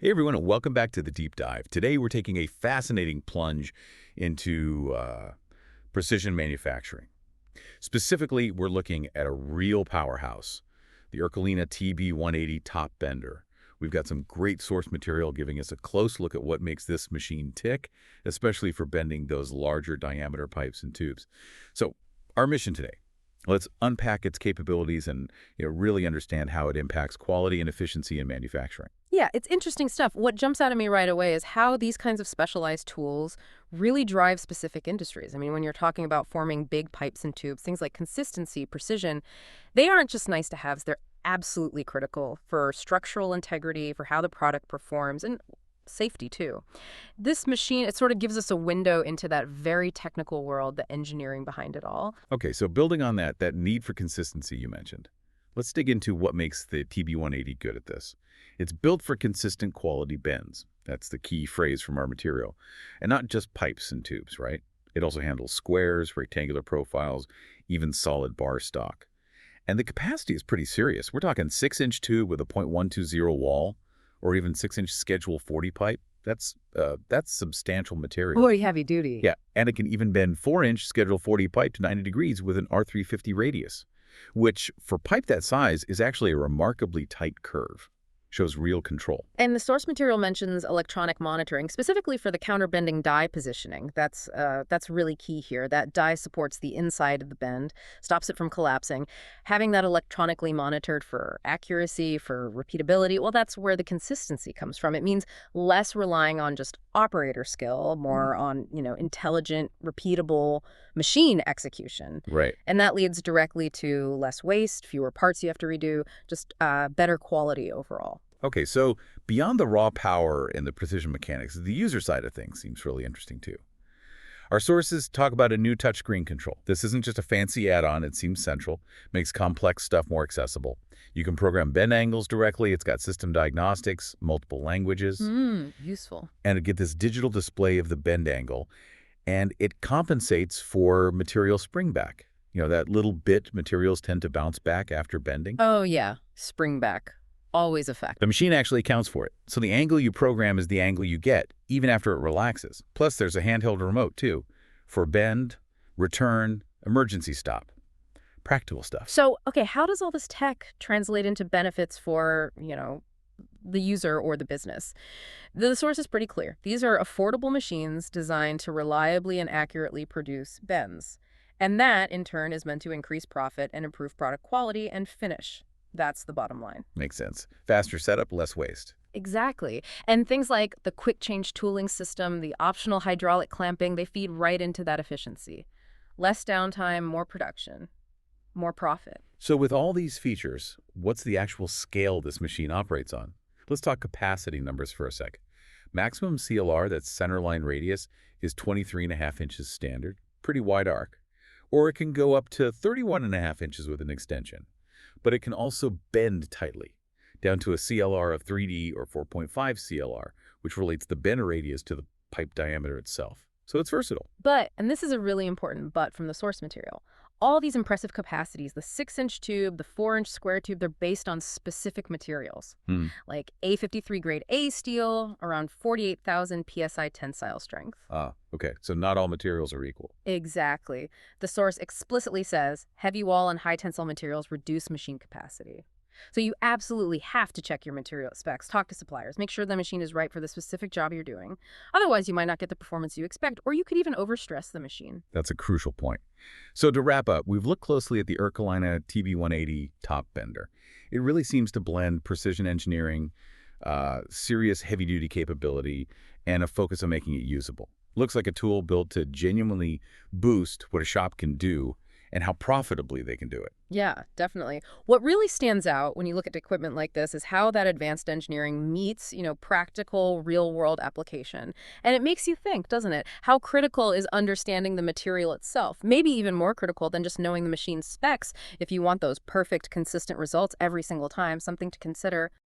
Hey everyone, and welcome back to the Deep Dive. Today we're taking a fascinating plunge into precision manufacturing. Specifically, we're looking at a real powerhouse, the Ercolina TB180 Top Bender. We've got some great source material giving us a close look at what makes this machine tick, especially for bending those larger diameter pipes and tubes. So, our mission today, let's unpack its capabilities and really understand how it impacts quality and efficiency in manufacturing. Yeah, it's interesting stuff. What jumps out at me right away is how these kinds of specialized tools really drive specific industries. I mean, when you're talking about forming big pipes and tubes, things like consistency, precision, they aren't just nice to haves. They're absolutely critical for structural integrity, for how the product performs, and safety too. This machine, it sort of gives us a window into that very technical world, the engineering behind it all. Okay, so building on that need for consistency you mentioned, let's dig into what makes the TB180 good at this. It's built for consistent quality bends. That's the key phrase from our material. And not just pipes and tubes, right? It also handles squares, rectangular profiles, even solid bar stock. And the capacity is pretty serious. We're talking 6-inch tube with a .120 wall, or even 6-inch Schedule 40 pipe. That's substantial material. Boy, heavy duty. Yeah, and it can even bend 4-inch Schedule 40 pipe to 90 degrees with an R350 radius, which, for pipe that size, is actually a remarkably tight curve. Shows real control. And the source material mentions electronic monitoring, specifically for the counterbending die positioning. That's really key here. That die supports the inside of the bend, stops it from collapsing. Having that electronically monitored for accuracy, for repeatability, well, that's where the consistency comes from. It means less relying on just operator skill, more on, intelligent, repeatable machine execution. Right. And that leads directly to less waste, fewer parts you have to redo, just better quality overall. Okay, so beyond the raw power and the precision mechanics, the user side of things seems really interesting too. Our sources talk about a new touchscreen control. This isn't just a fancy add-on, it seems central, makes complex stuff more accessible. You can program bend angles directly, it's got system diagnostics, multiple languages, Useful. and it get this digital display of the bend angle, and it compensates for material springback. That little bit materials tend to bounce back after bending. Oh, yeah. Spring back. Always effective. The machine actually accounts for it, so the angle you program is the angle you get, even after it relaxes. Plus, there's a handheld remote, too, for bend, return, emergency stop. Practical stuff. So, okay, how does all this tech translate into benefits for, the user or the business? The source is pretty clear. These are affordable machines designed to reliably and accurately produce bends. And that, in turn, is meant to increase profit and improve product quality and finish. That's the bottom line. Makes sense. Faster setup, less waste. Exactly. And things like the quick change tooling system, the optional hydraulic clamping, they feed right into that efficiency. Less downtime, more production, more profit. So with all these features, what's the actual scale this machine operates on? Let's talk capacity numbers for a sec. Maximum CLR, that's centerline radius, is 23.5 inches standard, pretty wide arc. Or it can go up to 31.5 inches with an extension. But it can also bend tightly, down to a CLR of 3D or 4.5 CLR, which relates the bend radius to the pipe diameter itself. So it's versatile. But, and this is a really important but from the source material, all these impressive capacities, the 6-inch tube, the 4-inch square tube, they're based on specific materials, like A53 grade A steel, around 48,000 PSI tensile strength. Okay. So not all materials are equal. Exactly. The source explicitly says heavy wall and high tensile materials reduce machine capacity. So you absolutely have to check your material specs, talk to suppliers, make sure the machine is right for the specific job you're doing. Otherwise, you might not get the performance you expect, or you could even overstress the machine. That's a crucial point. So to wrap up, we've looked closely at the Ercolina TB180 Top Bender. It really seems to blend precision engineering, serious heavy-duty capability, and a focus on making it usable. Looks like a tool built to genuinely boost what a shop can do and how profitably they can do it. Yeah, definitely. What really stands out when you look at equipment like this is how that advanced engineering meets, practical, real-world application. And it makes you think, doesn't it? How critical is understanding the material itself? Maybe even more critical than just knowing the machine's specs if you want those perfect, consistent results every single time. Something to consider.